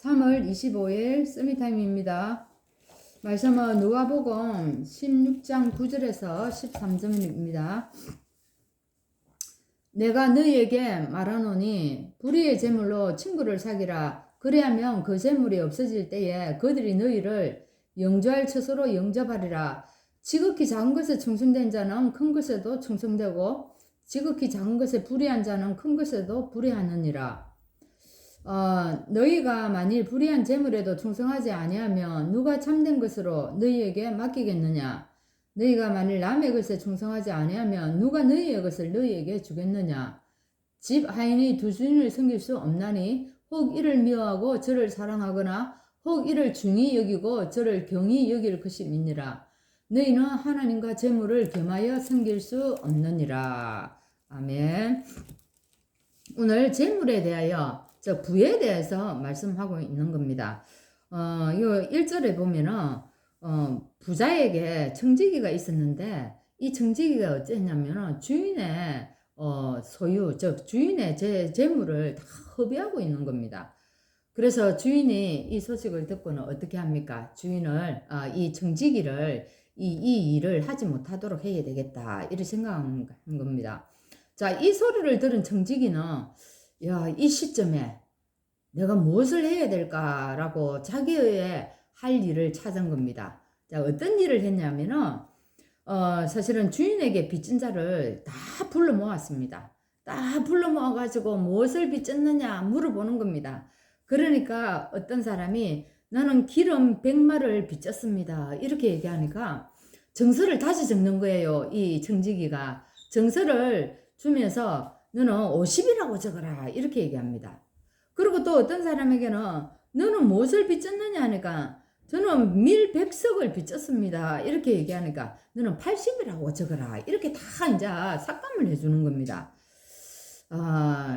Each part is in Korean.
3월 25일 쓰미타임입니다. 말씀은 누가복음 16장 9절에서 13절입니다. 내가 너희에게 말하노니 불의의 재물로 친구를 사귀라. 그리하면 그 재물이 없어질 때에 그들이 너희를 영주할 처소로 영접하리라. 지극히 작은 것에 충성된 자는 큰 것에도 충성되고 지극히 작은 것에 불의한 자는 큰 것에도 불의하느니라. 너희가 만일 불의한 재물에도 충성하지 아니하면 누가 참된 것으로 너희에게 맡기겠느냐? 너희가 만일 남의 것에 충성하지 아니하면 누가 너희의 것을 너희에게 주겠느냐? 집 하인이 두 주인을 섬길 수 없나니 혹 이를 미워하고 저를 사랑하거나 혹 이를 중히 여기고 저를 경히 여길 것이 있느니라. 너희는 하나님과 재물을 겸하여 섬길 수 없느니라. 아멘. 오늘 재물에 대하여 부에 대해서 말씀하고 있는 겁니다. 요 1절에 보면은 부자에게 청지기가 있었는데 이 청지기가 어쨌냐면은 주인의 소유, 즉 주인의 재물을 다 허비하고 있는 겁니다. 그래서 주인이 이 소식을 듣고는 어떻게 합니까? 주인을 이 청지기를 이 일을 하지 못하도록 해야 되겠다 이렇게 생각한 겁니다. 자, 이 소리를 들은 청지기는 이 시점에 내가 무엇을 해야 될까라고 자기의 할 일을 찾은 겁니다. 자, 어떤 일을 했냐면은 사실은 주인에게 빚진 자를 다 불러 모았습니다. 다 불러 모아가지고 무엇을 빚졌느냐 물어보는 겁니다. 그러니까 어떤 사람이 나는 기름 100마를 빚졌습니다. 이렇게 얘기하니까 정서를 다시 적는 거예요. 이 청지기가 정서를 주면서 너는 50이라고 적어라 이렇게 얘기합니다. 그리고 또 어떤 사람에게는 너는 무엇을 빚졌느냐 하니까 저는 밀 100석을 빚졌습니다 이렇게 얘기하니까 너는 80이라고 적어라 이렇게 다 이제 삭감을 해주는 겁니다.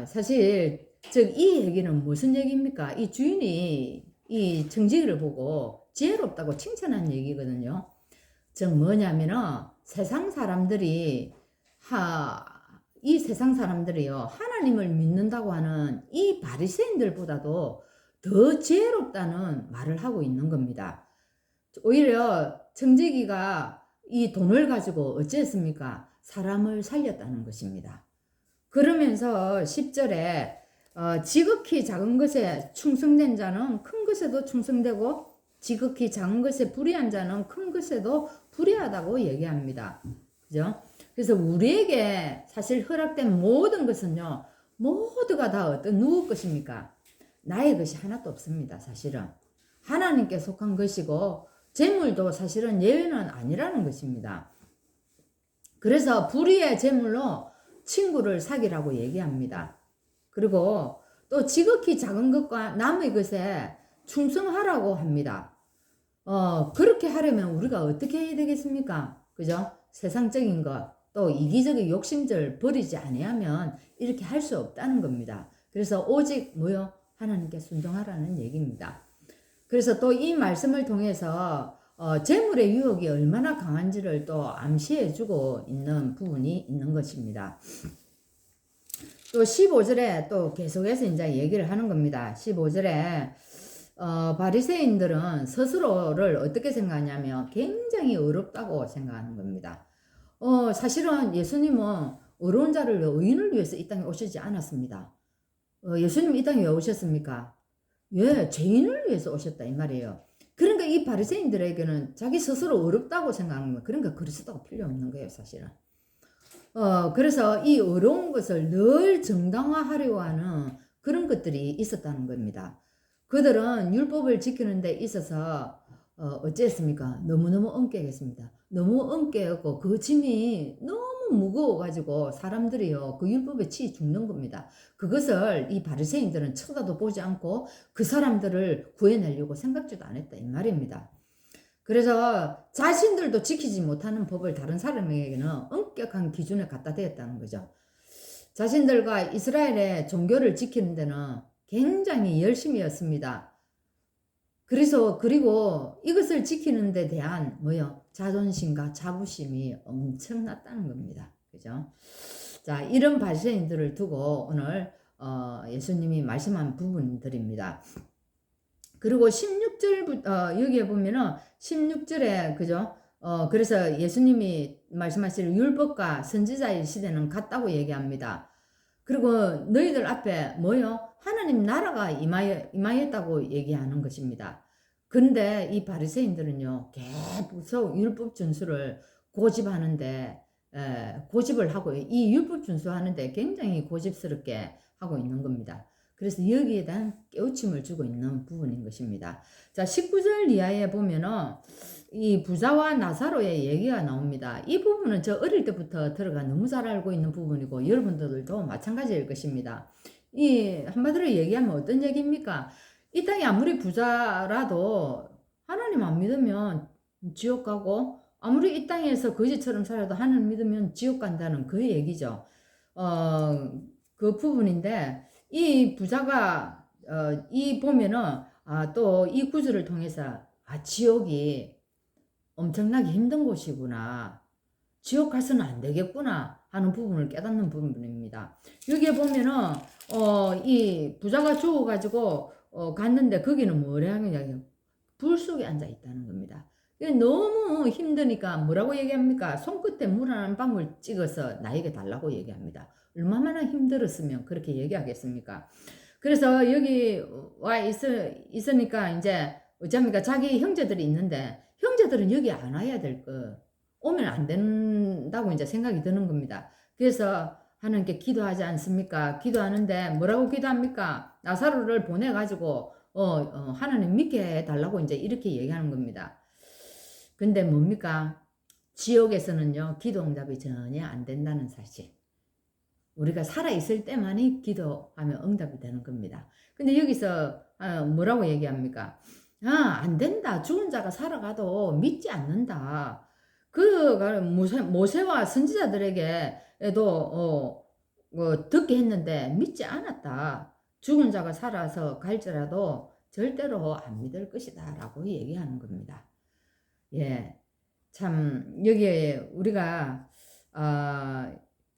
사실 즉 이 얘기는 무슨 얘기입니까? 이 주인이 이 청지기를 보고 지혜롭다고 칭찬한 얘기거든요. 즉 뭐냐면은 세상 사람들이 이 세상 사람들이요 하나님을 믿는다고 하는 이 바리새인들보다도 더 지혜롭다는 말을 하고 있는 겁니다. 오히려 청지기가 이 돈을 가지고 어찌했습니까? 사람을 살렸다는 것입니다. 그러면서 10절에 지극히 작은 것에 충성된 자는 큰 것에도 충성되고 지극히 작은 것에 불의한 자는 큰 것에도 불의하다고 얘기합니다. 그죠? 그래서 우리에게 사실 허락된 모든 것은요, 모두가 다 누구 것입니까? 나의 것이 하나도 없습니다, 사실은. 하나님께 속한 것이고, 재물도 사실은 예외는 아니라는 것입니다. 그래서 불의의 재물로 친구를 사귀라고 얘기합니다. 그리고 또 지극히 작은 것과 남의 것에 충성하라고 합니다. 그렇게 하려면 우리가 어떻게 해야 되겠습니까? 그죠? 세상적인 것, 또 이기적인 욕심들 버리지 아니하면 이렇게 할 수 없다는 겁니다. 그래서 오직 하나님께 순종하라는 얘기입니다. 그래서 또 이 말씀을 통해서 재물의 유혹이 얼마나 강한지를 또 암시해주고 있는 부분이 있는 것입니다. 또 15절에 또 계속해서 이제 얘기를 하는 겁니다. 15절에 바리새인들은 스스로를 어떻게 생각하냐면 굉장히 어렵다고 생각하는 겁니다. 사실은 예수님은 어려운 자를 의인을 위해서 이 땅에 오시지 않았습니다. 예수님은 이 땅에 왜 오셨습니까? 죄인을 위해서 오셨다 이 말이에요. 그러니까 이 바리새인들에게는 자기 스스로 어렵다고 생각하는 거예요. 그러니까 그리스도가 필요 없는 거예요, 사실은. 그래서 이 어려운 것을 늘 정당화하려고 하는 그런 것들이 있었다는 겁니다. 그들은 율법을 지키는 데 있어서 어찌했습니까? 너무너무 엄격했습니다. 너무 엄격하고 그 짐이 너무 무거워가지고 사람들이요 그 율법에 치이 죽는 겁니다. 그것을 이 바리새인들은 쳐다도 보지 않고 그 사람들을 구해내려고 생각지도 안 했다 이 말입니다. 그래서 자신들도 지키지 못하는 법을 다른 사람에게는 엄격한 기준에 갖다 대었다는 거죠. 자신들과 이스라엘의 종교를 지키는 데는 굉장히 열심이었습니다. 그리고 이것을 지키는 데 대한 자존심과 자부심이 엄청났다는 겁니다. 그죠? 자, 이런 바리새인들을 두고 오늘 예수님이 말씀한 부분들입니다. 그리고 16절, 여기에 보면은 16절에, 그죠? 그래서 예수님이 말씀하시는 율법과 선지자의 시대는 같다고 얘기합니다. 그리고 너희들 앞에 뭐요? 하나님 나라가 임하였다고 얘기하는 것입니다. 근데 이 바리새인들은요, 계속 율법 준수를 고집하는데, 고집을 하고, 이 율법 준수하는데 굉장히 고집스럽게 하고 있는 겁니다. 그래서 여기에 대한 깨우침을 주고 있는 부분인 것입니다. 자, 19절 이하에 보면은 이 부자와 나사로의 얘기가 나옵니다. 이 부분은 저 어릴 때부터 들어가 너무 잘 알고 있는 부분이고 여러분들도 마찬가지일 것입니다. 이 한마디로 얘기하면 어떤 얘기입니까? 이 땅이 아무리 부자라도 하나님 안 믿으면 지옥 가고 아무리 이 땅에서 거지처럼 살아도 하나님 믿으면 지옥 간다는 그 얘기죠. 그 부분인데 이 부자가 이 보면은 또 이 구절을 통해서 지옥이 엄청나게 힘든 곳이구나. 지옥 가서는 안 되겠구나 하는 부분을 깨닫는 부분입니다. 여기에 보면은 이 부자가 죽어가지고 갔는데 거기는 뭐라 하느냐, 불 속에 앉아 있다는 겁니다. 너무 힘드니까 뭐라고 얘기합니까? 손끝에 물 한 방울 찍어서 나에게 달라고 얘기합니다. 얼마나 힘들었으면 그렇게 얘기하겠습니까? 그래서 여기 와 있으니까 이제 어쩝니까? 자기 형제들이 있는데 형제들은 여기 안 와야 될 거. 오면 안 된다고 이제 생각이 드는 겁니다. 그래서 하나님께 기도하지 않습니까? 기도하는데 뭐라고 기도합니까? 나사로를 보내가지고 하나님 믿게 해달라고 이제 이렇게 얘기하는 겁니다. 근데 뭡니까? 지옥에서는요, 기도 응답이 전혀 안 된다는 사실. 우리가 살아있을 때만이 기도하면 응답이 되는 겁니다. 근데 여기서 뭐라고 얘기합니까? 안 된다. 죽은 자가 살아가도 믿지 않는다. 그가 모세와 선지자들에게도 듣게 했는데 믿지 않았다. 죽은 자가 살아서 갈지라도 절대로 안 믿을 것이다 라고 얘기하는 겁니다. 예, 참 여기에 우리가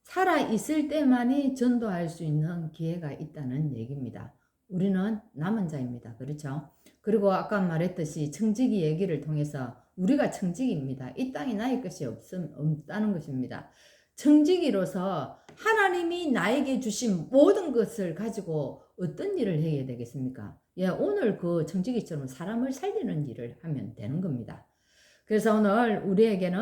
살아 있을 때만이 전도할 수 있는 기회가 있다는 얘기입니다. 우리는 남은 자입니다. 그렇죠? 그리고 아까 말했듯이 청지기 얘기를 통해서 우리가 청지기입니다. 이 땅이 나의 것이 없다는 것입니다. 청지기로서 하나님이 나에게 주신 모든 것을 가지고 어떤 일을 해야 되겠습니까? 예, 오늘 그 청지기처럼 사람을 살리는 일을 하면 되는 겁니다. 그래서 오늘 우리에게는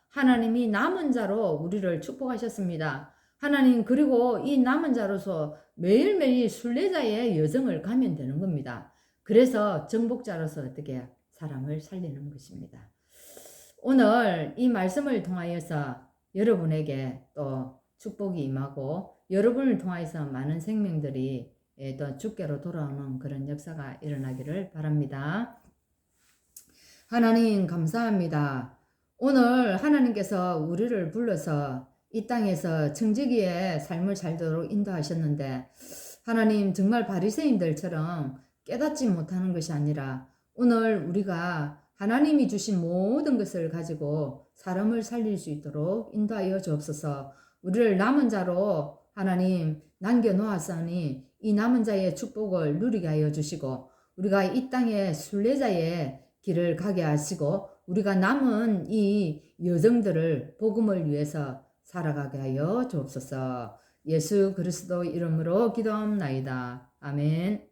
하나님이 남은 자로 우리를 축복하셨습니다. 하나님, 그리고 이 남은 자로서 매일매일 순례자의 여정을 가면 되는 겁니다. 그래서 정복자로서 어떻게 사람을 살리는 것입니다. 오늘 이 말씀을 통하여서 여러분에게 또 축복이 임하고 여러분을 통하여서 많은 생명들이 또 주께로 돌아오는 그런 역사가 일어나기를 바랍니다. 하나님 감사합니다. 오늘 하나님께서 우리를 불러서 이 땅에서 청지기의 삶을 살도록 인도하셨는데 하나님 정말 바리새인들처럼 깨닫지 못하는 것이 아니라 오늘 우리가 하나님이 주신 모든 것을 가지고 사람을 살릴 수 있도록 인도하여 주옵소서. 우리를 남은 자로 하나님 남겨놓았으니 이 남은 자의 축복을 누리게 하여 주시고 우리가 이 땅의 순례자의 길을 가게 하시고 우리가 남은 이 여정들을 복음을 위해서 살아가게 하여 주옵소서. 예수 그리스도 이름으로 기도합나이다. 아멘.